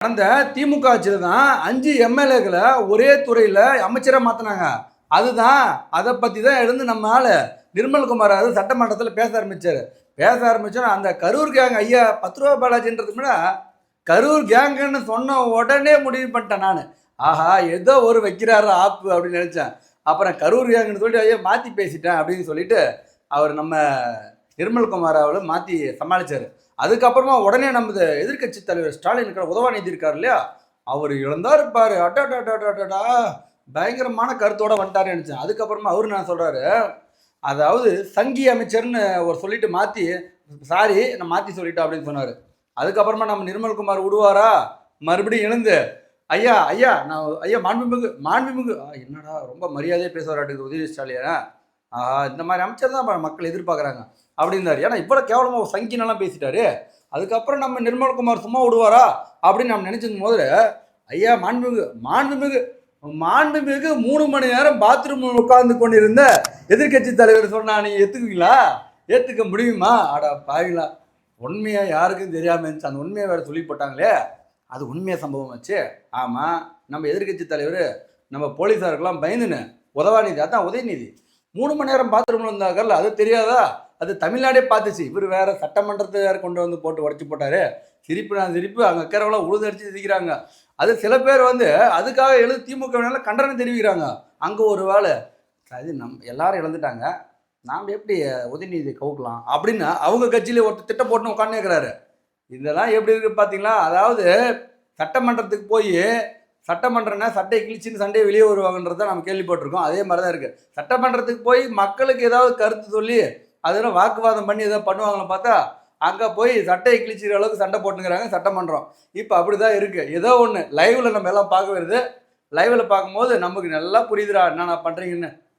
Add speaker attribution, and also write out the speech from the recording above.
Speaker 1: கடந்த திமுக ஆட்சியில் தான் 5 எம்எல்ஏக்களை ஒரே துறையில் அமைச்சராக மாற்றினாங்க. அதுதான் அதை பற்றி தான் எழுந்து நம்ம ஆள் நிர்மல்குமார் அது சட்டமன்றத்தில் பேச ஆரம்பித்தார். அந்த கரூர் கேங் ஐயா 10 ரூபா பாலாஜின்றது விட கரூர் கேங்குன்னு சொன்ன உடனே முடிவு பண்ணிட்டேன் நான். ஆஹா ஏதோ ஒரு வைக்கிறாரு ஆப்பு அப்படின்னு நினச்சேன். அப்புறம் கரூர் கேங்குன்னு சொல்லிட்டு ஐயா மாற்றி பேசிட்டேன் அப்படின்னு சொல்லிட்டு அவர் நம்ம நிர்மல்குமார் அவளை மாற்றி சமாளித்தார். அதுக்கப்புறமா உடனே நமது எதிர்கட்சி தலைவர் ஸ்டாலின் உதவாநிதி இருக்கார் இல்லையா, அவர் இழந்தா இருப்பாரு. அட்டாடாடாடாடா பயங்கரமான கருத்தோட வந்துட்டாருன்னு நினைச்சேன். அதுக்கப்புறமா அவரு நான் சொல்றாரு, அதாவது சங்கி அமைச்சர்னு ஒரு சொல்லிட்டு மாற்றி சாரி நான் மாற்றி சொல்லிட்டேன் அப்படின்னு சொன்னார். அதுக்கப்புறமா நம்ம நிர்மல்குமார் விடுவாரா, மறுபடியும் எழுந்து ஐயா ஐயா நான் ஐயா மாண்புமிகு என்னடா ரொம்ப மரியாதையாக பேசுவாராட்டுக்கு உதயநிதி ஸ்டாலின், இந்த மாதிரி அமைச்சர் தான் மக்கள் எதிர்பார்க்குறாங்க அப்படின்னாரு. ஏன்னா இவ்வளோ கேவலமாக சங்கினெல்லாம் பேசிட்டாரு. அதுக்கப்புறம் நம்ம நிர்மல்குமார் சும்மா விடுவாரா அப்படின்னு நம்ம நினச்சிருக்கும் போது ஐயா மாண்புமிகு 3 மணி நேரம் பாத்ரூம் உட்கார்ந்து கொண்டிருந்த எதிர்கட்சி தலைவர் சொன்னா நீங்கள் ஏற்றுக்குவீங்களா? ஏற்றுக்க முடியுமா? அடா பாவீங்களா, உண்மையாக யாருக்கும் தெரியாமல் இருந்துச்சு. அந்த உண்மையை வேறு சொல்லி போட்டாங்களே, அது உண்மையாக சம்பவம் ஆச்சு. ஆமாம், நம்ம எதிர்கட்சி தலைவர் நம்ம போலீஸாருக்கெல்லாம் பயந்துன்னு உதவாநிதி, அதான் உதயநிதி 3 மணி நேரம் பாத்ரூமில் இருந்தாக்கல, அது தெரியாதா? அது தமிழ்நாடே பார்த்துச்சு. இவர் வேற சட்டமன்றத்தை வேறு கொண்டு வந்து போட்டு உடச்சி போட்டார். சிரிப்பு அங்கே இருக்கிறவங்களாம் உழுதடிச்சு சிரிக்கிறாங்க. அது சில பேர் அதுக்காக எழுது திமுக கண்டனம் தெரிவிக்கிறாங்க. அங்கே ஒரு வேலை அது எல்லாரும் இழந்துட்டாங்க, நாம் எப்படி உதயநிதி கவுக்கலாம் அப்படின்னு அவங்க கட்சியில ஒருத்தர் திட்டம் போட்டுன்னு உட்காந்து இருக்கிறாரு. இதெல்லாம் எப்படி இருக்கு பார்த்தீங்களா? அதாவது சட்டமன்றத்துக்கு போய் சட்டமன்றம்னா சட்டையை கிழிச்சின்னு சண்டையை வெளியே வருவாங்கன்றத நம்ம கேள்விப்பட்டிருக்கோம். அதே மாதிரி தான் இருக்குது. சட்டமன்றத்துக்கு போய் மக்களுக்கு ஏதாவது கருத்து சொல்லி அதெல்லாம் வாக்குவாதம் பண்ணி ஏதாவது பண்ணுவாங்கன்னு பார்த்தா அங்கே போய் சட்டையை கிழிச்சிக்கிற அளவுக்கு சண்டை போட்டுங்கிறாங்க சட்டமன்றம். இப்போ அப்படி தான் இருக்குது. ஏதோ ஒன்று லைவில் நம்ம எல்லாம் பார்க்க வருது. லைவில் பார்க்கும்போது நமக்கு நல்லா புரியுதுடா என்னென்ன பண்ணுறீங்கன்னு.